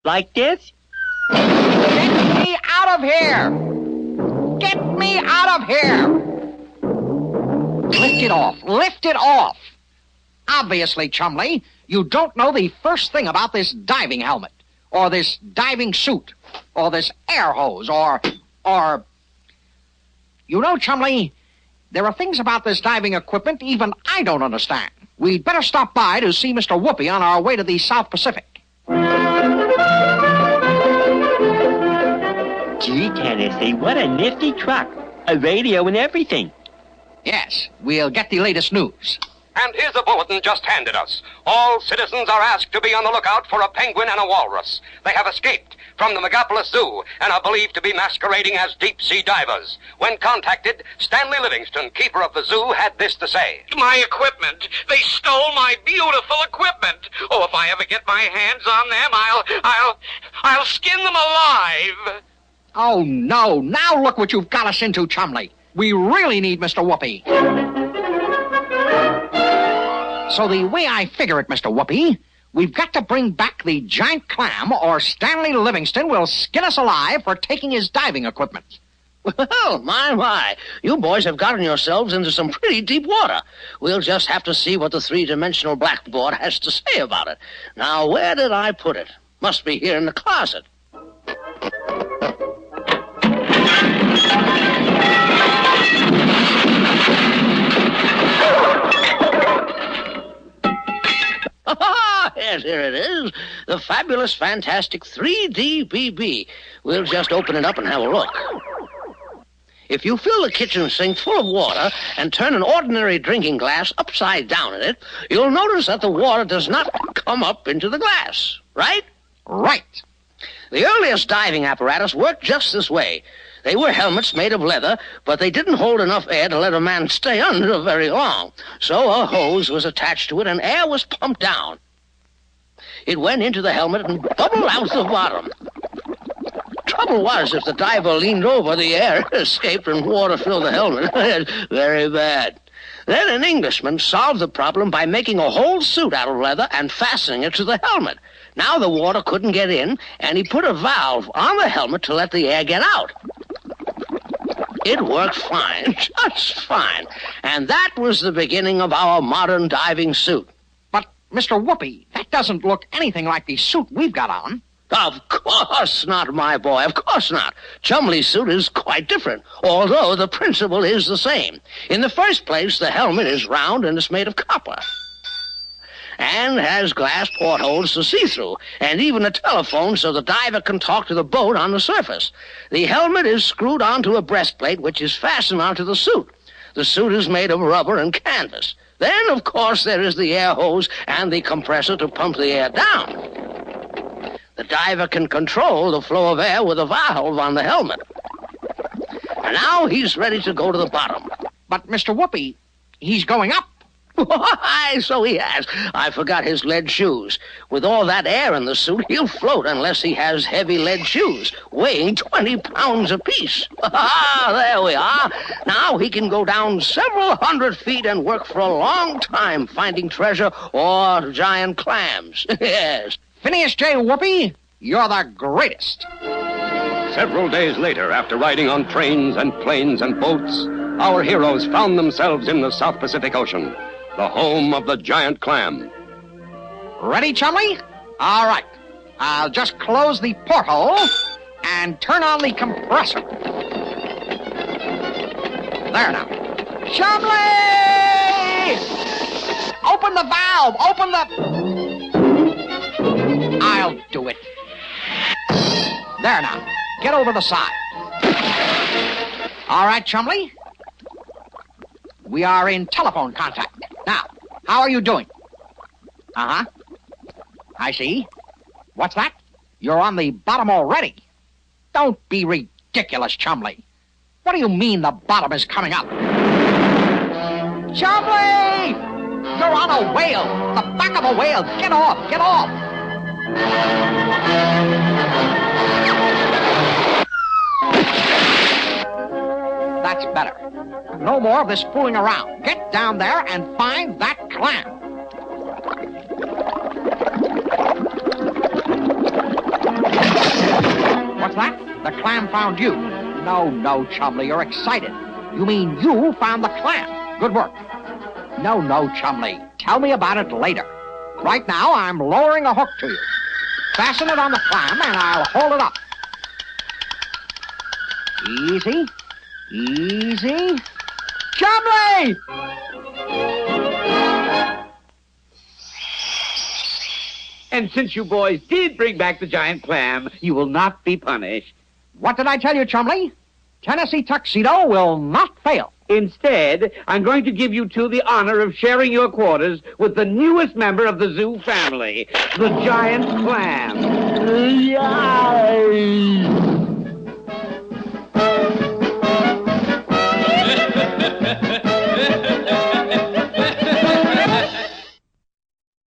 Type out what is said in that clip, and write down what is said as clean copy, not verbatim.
Like this? Get me out of here! Get me out of here! Lift it off! Lift it off! Obviously, Chumley, you don't know the first thing about this diving helmet, or this diving suit, or this air hose, or... You know, Chumley, there are things about this diving equipment even I don't understand. We'd better stop by to see Mr. Whoopi on our way to the South Pacific. Gee, Tennessee, what a nifty truck. A radio and everything. Yes, we'll get the latest news. And here's a bulletin just handed us. All citizens are asked to be on the lookout for a penguin and a walrus. They have escaped from the Megapolis Zoo and are believed to be masquerading as deep-sea divers. When contacted, Stanley Livingston, keeper of the zoo, had this to say. My equipment! They stole my beautiful equipment! Oh, if I ever get my hands on them, I'll skin them alive! Oh, no. Now look what you've got us into, Chumley. We really need Mr. Whoopi. So the way I figure it, Mr. Whoopi, we've got to bring back the giant clam or Stanley Livingston will skin us alive for taking his diving equipment. Well, my. You boys have gotten yourselves into some pretty deep water. We'll just have to see what the three-dimensional blackboard has to say about it. Now, where did I put it? Must be here in the closet. Yes, here it is. The fabulous, fantastic 3D BB. We'll just open it up and have a look. If you fill the kitchen sink full of water and turn an ordinary drinking glass upside down in it, you'll notice that the water does not come up into the glass, right? Right. The earliest diving apparatus worked just this way. They were helmets made of leather, but they didn't hold enough air to let a man stay under very long. So a hose was attached to it and air was pumped down. It went into the helmet and bubbled out the bottom. Trouble was, if the diver leaned over, the air escaped and water filled the helmet. Very bad. Then an Englishman solved the problem by making a whole suit out of leather and fastening it to the helmet. Now the water couldn't get in, and he put a valve on the helmet to let the air get out. It worked fine, just fine. And that was the beginning of our modern diving suit. But, Mr. Whoopi, that doesn't look anything like the suit we've got on. Of course not, my boy, of course not. Chumley's suit is quite different, although the principle is the same. In the first place, the helmet is round and is made of copper, and has glass portholes to see through, and even a telephone so the diver can talk to the boat on the surface. The helmet is screwed onto a breastplate, which is fastened onto the suit. The suit is made of rubber and canvas. Then, of course, there is the air hose and the compressor to pump the air down. The diver can control the flow of air with a valve on the helmet. And now he's ready to go to the bottom. But, Mr. Whoopi, he's going up. Why, so he has. I forgot his lead shoes. With all that air in the suit, he'll float unless he has heavy lead shoes, weighing 20 pounds apiece. There we are. Now he can go down several hundred feet and work for a long time finding treasure or giant clams. Yes. Phineas J. Whoopi, you're the greatest. Several days later, after riding on trains and planes and boats, our heroes found themselves in the South Pacific Ocean, the home of the giant clam. Ready, Chumley? All right. I'll just close the porthole and turn on the compressor. There now. Chumley! Open the valve! Open the... I'll do it. There now. Get over the side. All right, Chumley. We are in telephone contact. Now, how are you doing? Uh-huh. I see. What's that? You're on the bottom already. Don't be ridiculous, Chumley. What do you mean the bottom is coming up? Chumley! You're on a whale. The back of a whale. Get off. Get off. That's better. No more of this fooling around. Get down there and find that clam. The clam found you. No, Chumley, you're excited. You mean you found the clam. Good work. No, Chumley. Tell me about it later. Right now, I'm lowering a hook to you. Fasten it on the clam, and I'll hold it up. Easy. Easy. Chumley! And since you boys did bring back the giant clam, you will not be punished. What did I tell you, Chumley? Tennessee Tuxedo will not fail. Instead, I'm going to give you two the honor of sharing your quarters with the newest member of the zoo family, the giant clam. Yay!